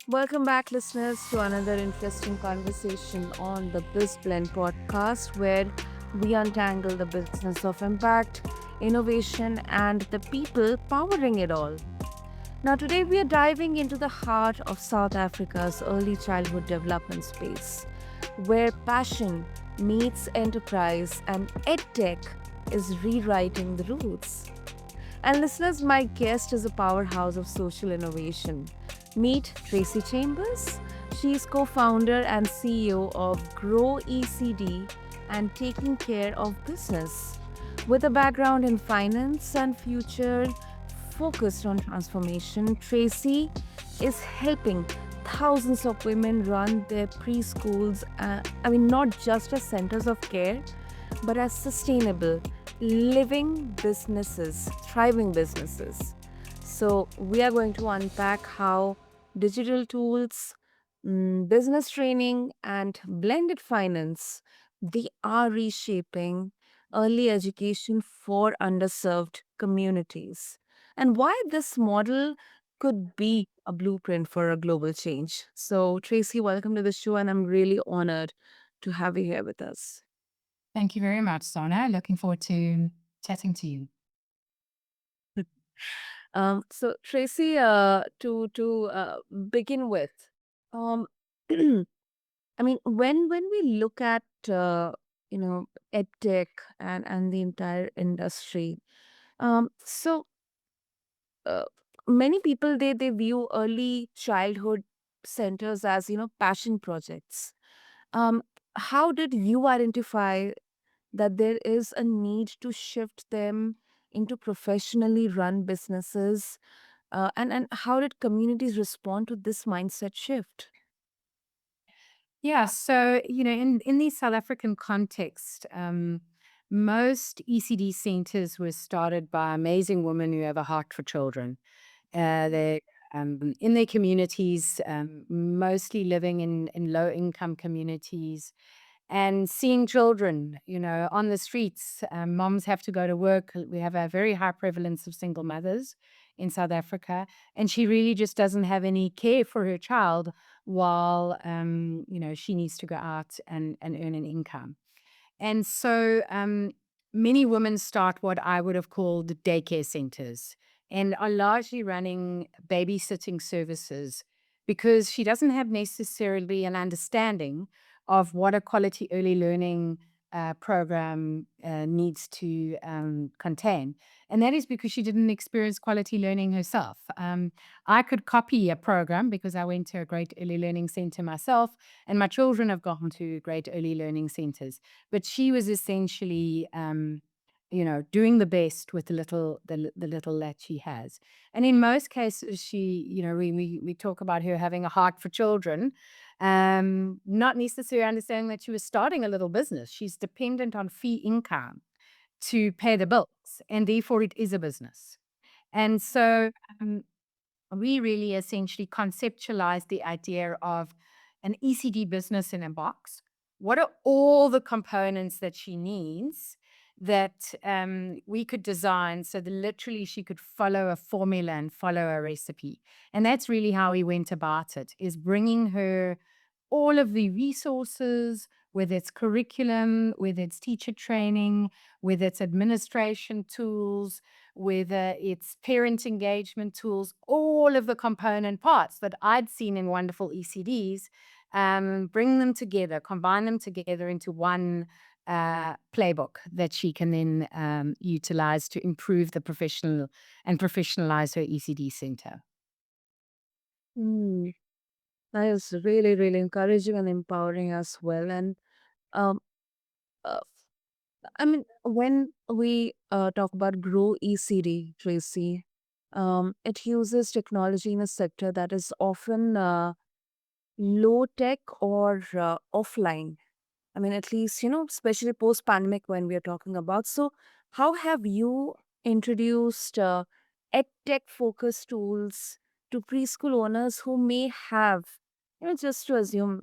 Welcome back, listeners, to another interesting conversation on the BizBlend podcast, where we untangle the business of impact, innovation, and the people powering it all. Now, today we are diving into the heart of South Africa's early childhood development space, where passion meets enterprise and edtech is rewriting the roots. And listeners, my guest is a powerhouse of social innovation. Meet Tracey Chambers. She is co founder and CEO of Grow ECD and Taking Care of Business. With a background in finance and future focused on transformation, Tracy is helping thousands of women run their preschools, not just as centers of care, but as sustainable, living businesses, thriving businesses. So, we are going to unpack how digital tools, business training, and blended finance they are reshaping early education for underserved communities, and why this model could be a blueprint for a global change. So, Tracy, welcome to the show, and I'm really honored to have you here with us. Thank you very much, Sona. Looking forward to chatting to you. So Tracy, to begin with, um, when we look at edtech and the entire industry, so uh, many people they view early childhood centers as passion projects. Um, how did you identify that there is a need to shift them into professionally run businesses? And how did communities respond to this mindset shift? Yeah, so in the South African context, most ECD centers were started by amazing women who have a heart for children. They in their communities, mostly living in low income communities, and seeing children, on the streets. Moms have to go to work. We have a very high prevalence of single mothers in South Africa, and she really just doesn't have any care for her child while she needs to go out and earn an income. And so many women start what I would have called daycare centers and are largely running babysitting services because she doesn't have necessarily an understanding of what a quality early learning program needs to contain. And that is because she didn't experience quality learning herself. I could copy a program because I went to a great early learning center myself, and my children have gone to great early learning centers, but she was essentially, doing the best with the little that she has. And in most cases, she, we talk about her having a heart for children, not necessarily understanding that she was starting a little business. She's dependent on fee income to pay the bills, and therefore it is a business. And so um, we really essentially conceptualized the idea of an ECD business in a box. What are all the components that she needs that we could design so that literally she could follow a formula and follow a recipe? And that's really how we went about it, is bringing her all of the resources, whether it's curriculum, whether it's teacher training, whether it's administration tools, whether it's parent engagement tools, all of the component parts that I'd seen in wonderful ECDs, bring them together, combine them together into one playbook that she can then utilize to improve the professional and professionalize her ECD center. Hmm. That is really, really encouraging and empowering as well. And um, uh, when we talk about Grow ECD, Tracy, it uses technology in a sector that is often low tech or offline. At least, especially post pandemic when we are talking about. So, how have you introduced ed tech focused tools to preschool owners who may have, just to assume,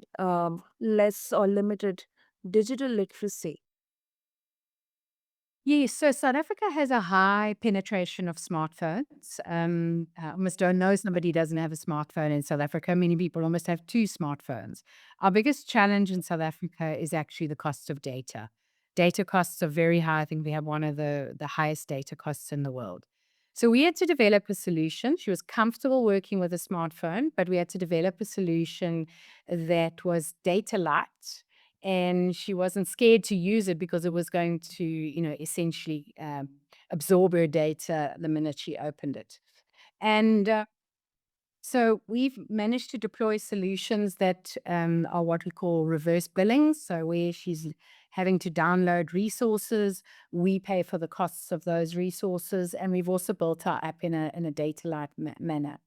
less or limited digital literacy? Yes, so South Africa has a high penetration of smartphones. I almost don't know somebody doesn't have a smartphone in South Africa. Many people almost have two smartphones. Our biggest challenge in South Africa is actually the cost of data. Data costs are very high. I think we have one of the highest data costs in the world. So we had to develop a solution. She was comfortable working with a smartphone, but we had to develop a solution that was data light, and she wasn't scared to use it because it was going to, essentially absorb her data the minute she opened it. And so we've managed to deploy solutions that are what we call reverse billing. So where she's having to download resources, we pay for the costs of those resources, and we've also built our app in a data light manner.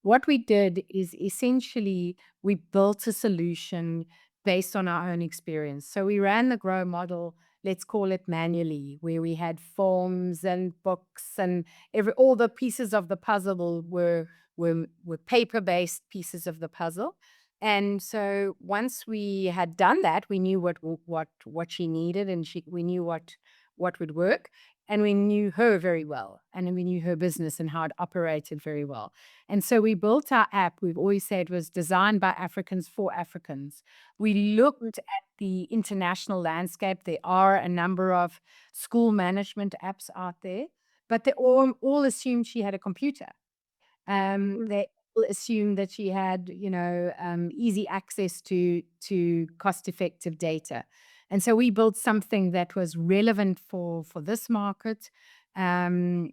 What we did is essentially we built a solution based on our own experience. So we ran the Grow model, let's call it manually, where we had forms and books and all the pieces of the puzzle were paper-based pieces of the puzzle. And so once we had done that, we knew what she needed, and we knew what would work, and we knew her very well, and we knew her business and how it operated very well. And so we built our app. We've always said was designed by Africans for Africans. We looked at the international landscape. There are a number of school management apps out there, but they all assumed she had a computer. They all assumed that she had, easy access to cost-effective data. And so we built something that was relevant for this market, and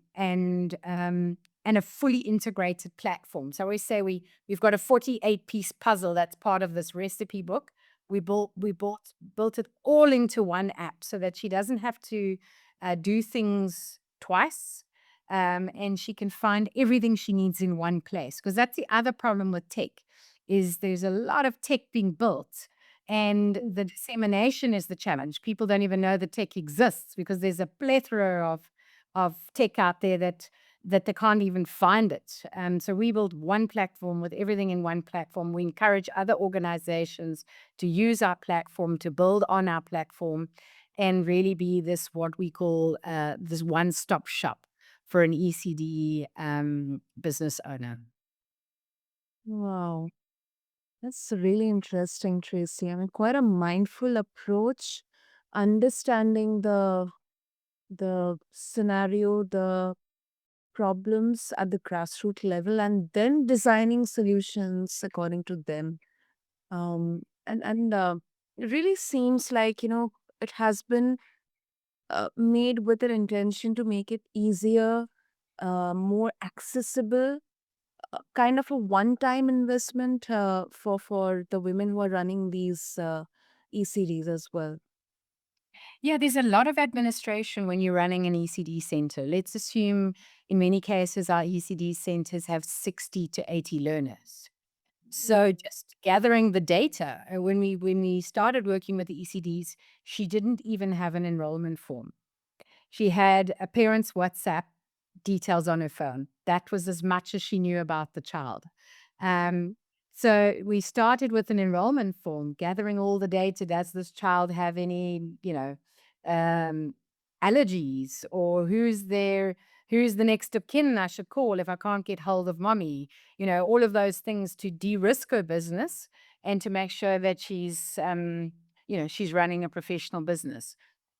a fully integrated platform. So we say we've got a 48-piece puzzle that's part of this recipe book. We built it all into one app so that she doesn't have to do things twice, and she can find everything she needs in one place. Because that's the other problem with tech, is there's a lot of tech being built, and the dissemination is the challenge. People don't even know the tech exists because there's a plethora of tech out there that they can't even find it. So we build one platform with everything in one platform. We encourage other organizations to use our platform, to build on our platform, and really be this what we call this one-stop shop for an ECD business owner. Wow, that's really interesting, Tracy. I mean, quite a mindful approach, understanding the scenario, the problems at the grassroots level, and then designing solutions according to them. And it really seems like it has been made with an intention to make it easier, more accessible, kind of a one-time investment for the women who are running these ECDs as well. Yeah, there's a lot of administration when you're running an ECD center. Let's assume in many cases our ECD centers have 60 to 80 learners. So just gathering the data, when we started working with the ECDs, she didn't even have an enrollment form. She had a parent's WhatsApp details on her phone. That was as much as she knew about the child. Um, so we started with an enrollment form, gathering all the data. Does this child have any, um, allergies, or who's the next of kin I should call if I can't get hold of mommy? All of those things to de-risk her business and to make sure that she's running a professional business.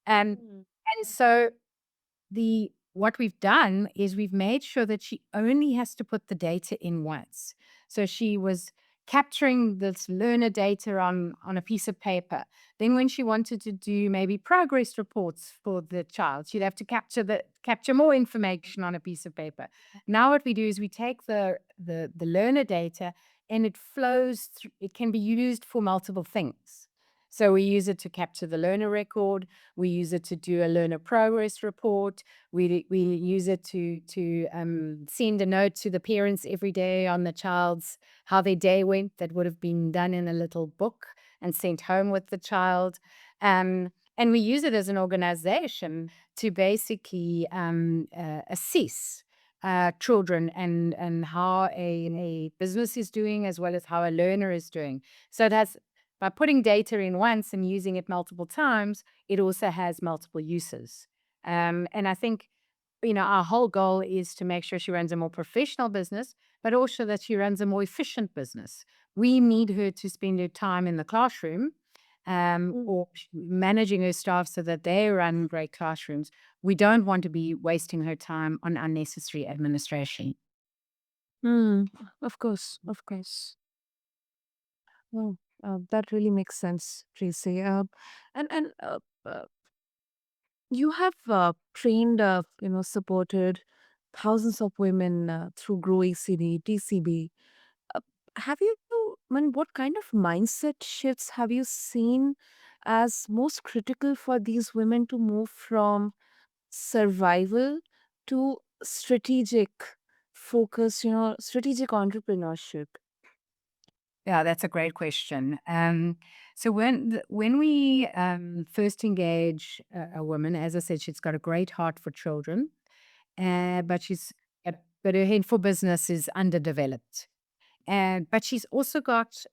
And Mm. and so the what we've done is we've made sure that she only has to put the data in once. So she was capturing this learner data on a piece of paper. Then when she wanted to do maybe progress reports for the child, she'd have to capture more information on a piece of paper. Now what we do is we take the learner data, and it flows through, it can be used for multiple things. So we use it to capture the learner record, we use it to do a learner progress report. We use it to send a note to the parents every day on the child's how their day went. That would have been done in a little book and sent home with the child. And we use it as an organization to basically assess children and how a business is doing as well as how a learner is doing. So it has by putting data in once and using it multiple times, it also has multiple uses. And I think, our whole goal is to make sure she runs a more professional business, but also that she runs a more efficient business. We need her to spend her time in the classroom, Mm. or managing her staff so that they run great classrooms. We don't want to be wasting her time on unnecessary administration. Hmm. Of course, of course. Oh, that really makes sense, Tracy. And uh, you have trained, supported thousands of women through Grow ECD, TCB. Uh, have you, what kind of mindset shifts have you seen as most critical for these women to move from survival to strategic focus, strategic entrepreneurship? Yeah, that's a great question. So when we first engage a woman, as I said, she's got a great heart for children, but but her head for business is underdeveloped. And but she's also got,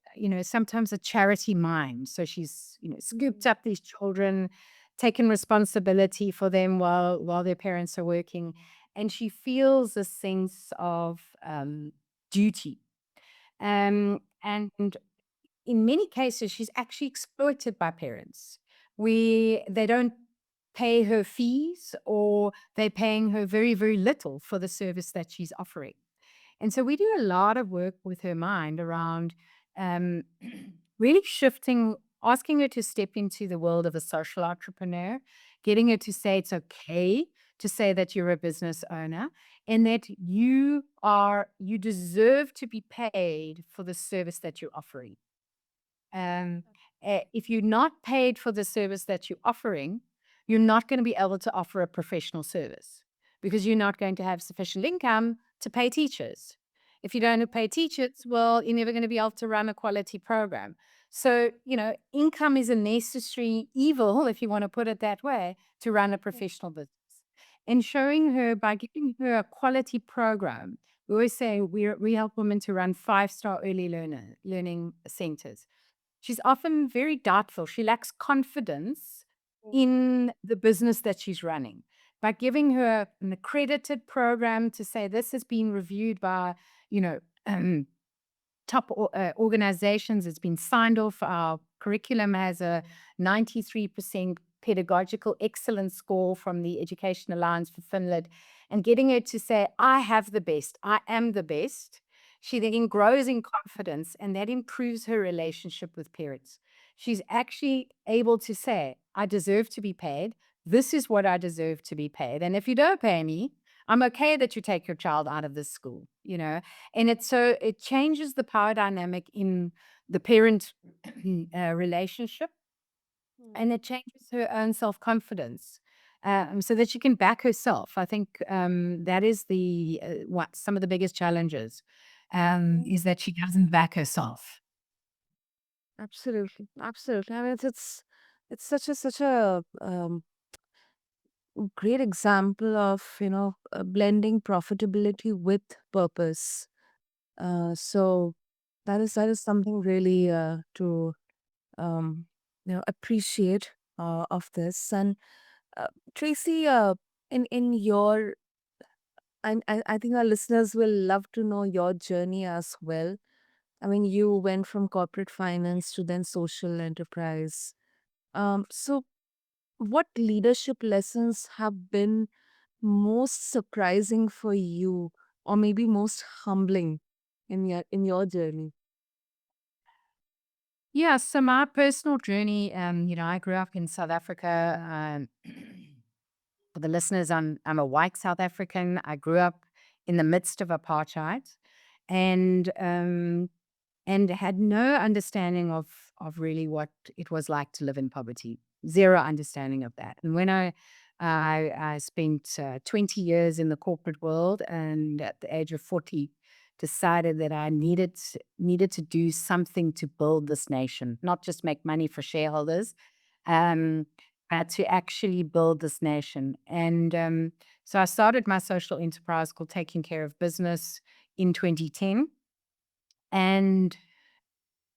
sometimes a charity mind. So she's, scooped up these children, taken responsibility for them while their parents are working, and she feels a sense of duty. And in many cases, she's actually exploited by parents. They don't pay her fees, or they're paying her very, very little for the service that she's offering. And so we do a lot of work with her mind around um, really shifting, asking her to step into the world of a social entrepreneur, getting her to say it's okay to say that you're a business owner, and that you deserve to be paid for the service that you're offering. Um, if you're not paid for the service that you're offering, you're not going to be able to offer a professional service, because you're not going to have sufficient income to pay teachers. If you don't pay teachers, well, you're never going to be able to run a quality program. So, income is a necessary evil, if you want to put it that way, to run a professional business. And showing her, by giving her a quality program, we always say we help women to run 5-star early learning centers. She's often very doubtful. She lacks confidence in the business that she's running. By giving her an accredited program to say this has been reviewed by, you know, um, top organizations, it's been signed off. Our curriculum has a 93% pedagogical excellence score from the Education Alliance for Finland. And getting her to say, I have the best, I am the best. She then grows in confidence, and that improves her relationship with parents. She's actually able to say, I deserve to be paid. This is what I deserve to be paid. And if you don't pay me, I'm okay that you take your child out of this school, and it changes the power dynamic in the parent relationship, and it changes her own self-confidence, so that she can back herself. I think that is what some of the biggest challenges, is that she doesn't back herself. Absolutely, absolutely. I mean, it's such a great example of blending profitability with purpose. So that is something really to appreciate of this. And uh, Tracy, in your I think our listeners will love to know your journey as well. I mean, you went from corporate finance to then social enterprise. So what leadership lessons have been most surprising for you, or maybe most humbling in your journey? Yeah, so my personal journey, I grew up in South Africa. For the listeners, I'm a white South African. I grew up in the midst of apartheid, and had no understanding of really what it was like to live in poverty. Zero understanding of that. And when I spent 20 years in the corporate world, and at the age of 40 decided that I needed to do something to build this nation, not just make money for shareholders, um, but to actually build this nation. And so I started my social enterprise called Taking Care of Business in 2010. And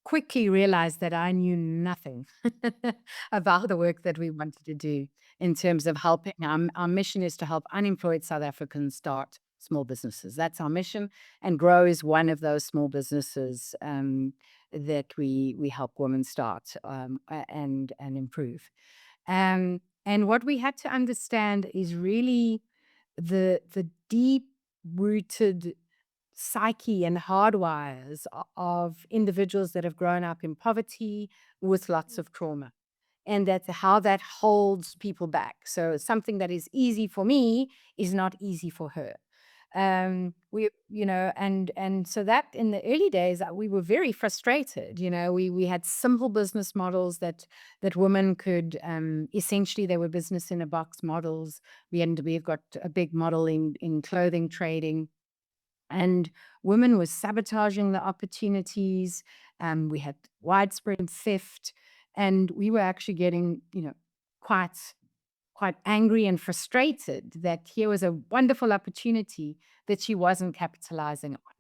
quickly realized that I knew nothing about the work that we wanted to do in terms of helping. Our mission is to help unemployed South Africans start small businesses. That's our mission. And Grow is one of those small businesses that we help women start and improve. And what we had to understand is really the deep rooted psyche and hardwires of individuals that have grown up in poverty with lots of trauma, and that's how that holds people back. So something that is easy for me is not easy for her. We and so that in the early days we were very frustrated. We had simple business models that women could essentially, they were business in a box models. We've got a big model in clothing trading, and women were sabotaging the opportunities. We had widespread theft, and we were actually getting, quite quite angry and frustrated that here was a wonderful opportunity that she wasn't capitalizing on.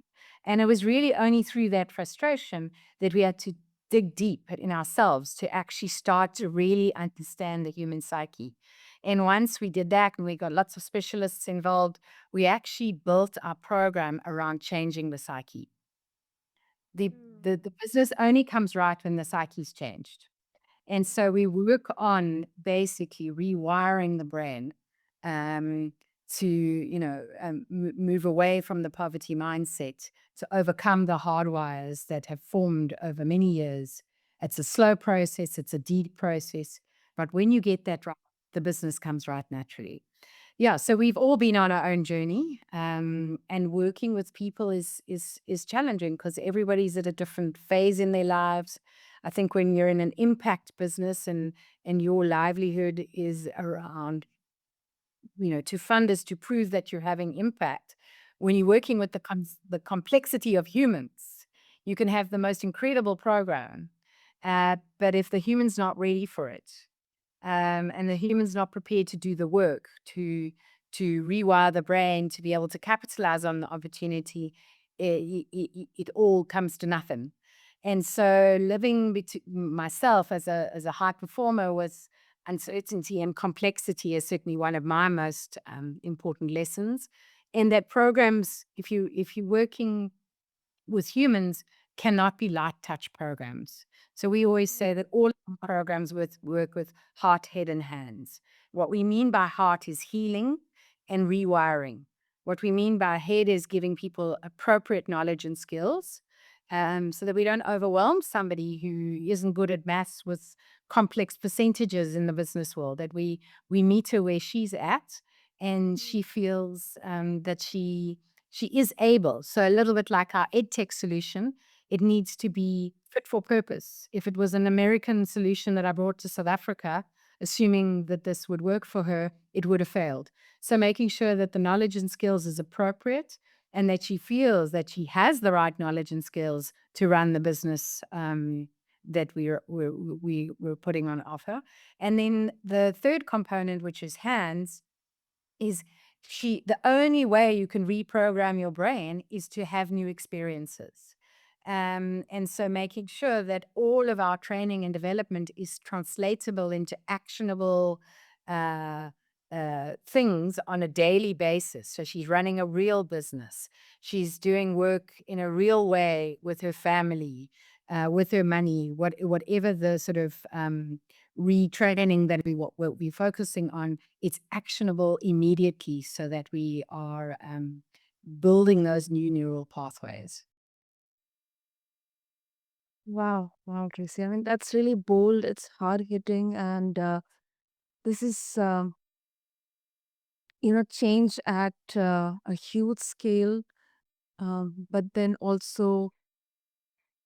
And it was really only through that frustration that we had to dig deep in ourselves to actually start to really understand the human psyche. And once we did that and we got lots of specialists involved, we actually built our program around changing the psyche. The, Mm. the business only comes right when the psyche's changed. And so we work on basically rewiring the brain um, to, move away from the poverty mindset, to overcome the hardwires that have formed over many years. It's a slow process, it's a deep process. But when you get that right, the business comes right naturally. Yeah, so we've all been on our own journey, and working with people is challenging because everybody's at a different phase in their lives. I think when you're in an impact business and your livelihood is around, to fund is to prove that you're having impact. When you're working with the complexity of humans, you can have the most incredible program, but if the human's not ready for it, and the human's not prepared to do the work to rewire the brain to be able to capitalize on the opportunity, it all comes to nothing. And so, living myself as a high performer with uncertainty and complexity is certainly one of my most important lessons. And that programs, if you're working with humans, cannot be light touch programs. So we always say that all our programs work with heart, head, and hands. What we mean by heart is healing and rewiring. What we mean by head is giving people appropriate knowledge and skills, so that we don't overwhelm somebody who isn't good at maths with complex percentages in the business world, that we meet her where she's at, and she feels that she is able. So a little bit like our EdTech solution, it needs to be fit for purpose. If it was an American solution that I brought to South Africa, assuming that this would work for her, it would have failed. So making sure that the knowledge and skills is appropriate and that she feels that she has the right knowledge and skills to run the business that we're putting on offer. And then the third component, which is hands, is the only way you can reprogram your brain is to have new experiences. And so making sure that all of our training and development is translatable into actionable uh, things on a daily basis. So she's running a real business. She's doing work in a real way with her family, with her money, whatever the sort of retraining that what we're focusing on, it's actionable immediately so that we are building those new neural pathways. Wow, wow, Tracy. I mean, that's really bold. It's hard hitting, and this is, change at a huge scale. But then also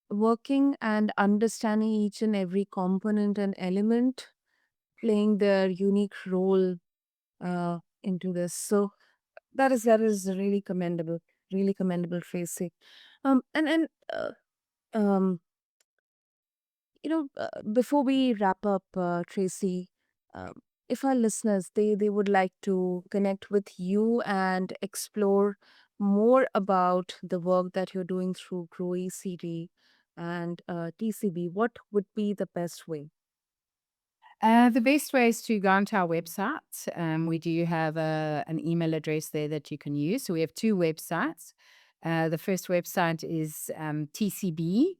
working and understanding each and every component and element playing their unique role into this. So that is really commendable, Tracy. And um, before we wrap up, Tracy, um, if our listeners they would like to connect with you and explore more about the work that you're doing through Grow ECD, and TCB, what would be the best way? The best way is to go onto our website. We do have an email address there that you can use. So we have two websites. The first website is tcb.org.za.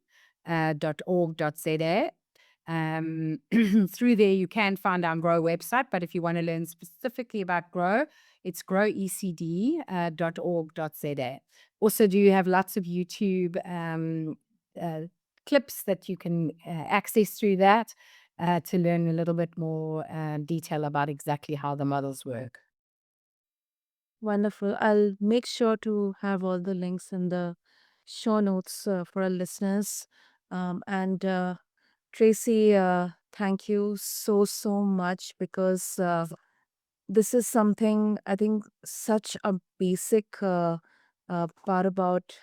Through there, you can find our Grow website, but if you want to learn specifically about Grow, it's growecd.org.za. Also, do you have lots of YouTube uh, clips that you can access through that to learn a little bit more detail about exactly how the models work. Wonderful. I'll make sure to have all the links in the show notes for our listeners. And Tracy, thank you so much because this is something I think such a basic part about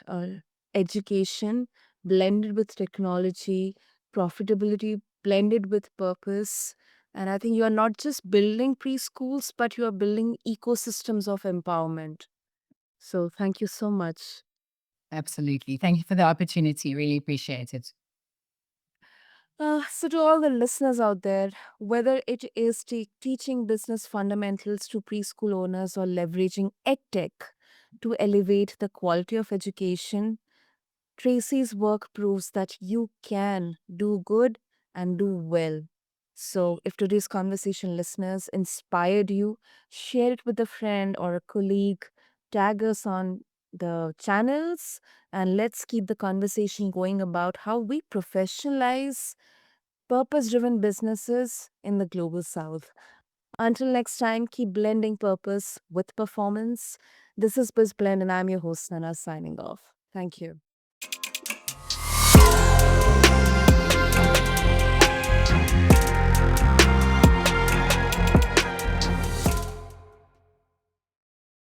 education blended with technology, profitability blended with purpose. And I think you are not just building preschools, but you are building ecosystems of empowerment. So thank you so much. Absolutely. Thank you for the opportunity. Really appreciate it. So, to all the listeners out there, whether it is teaching business fundamentals to preschool owners or leveraging edtech to elevate the quality of education, Tracy's work proves that you can do good and do well. So, if today's conversation listeners inspired you, share it with a friend or a colleague, tag us on the channels, and let's keep the conversation going about how we professionalize purpose driven businesses in the global south. Until next time, keep blending purpose with performance. This is BizBlend, and I'm your host, Nana, signing off. Thank you.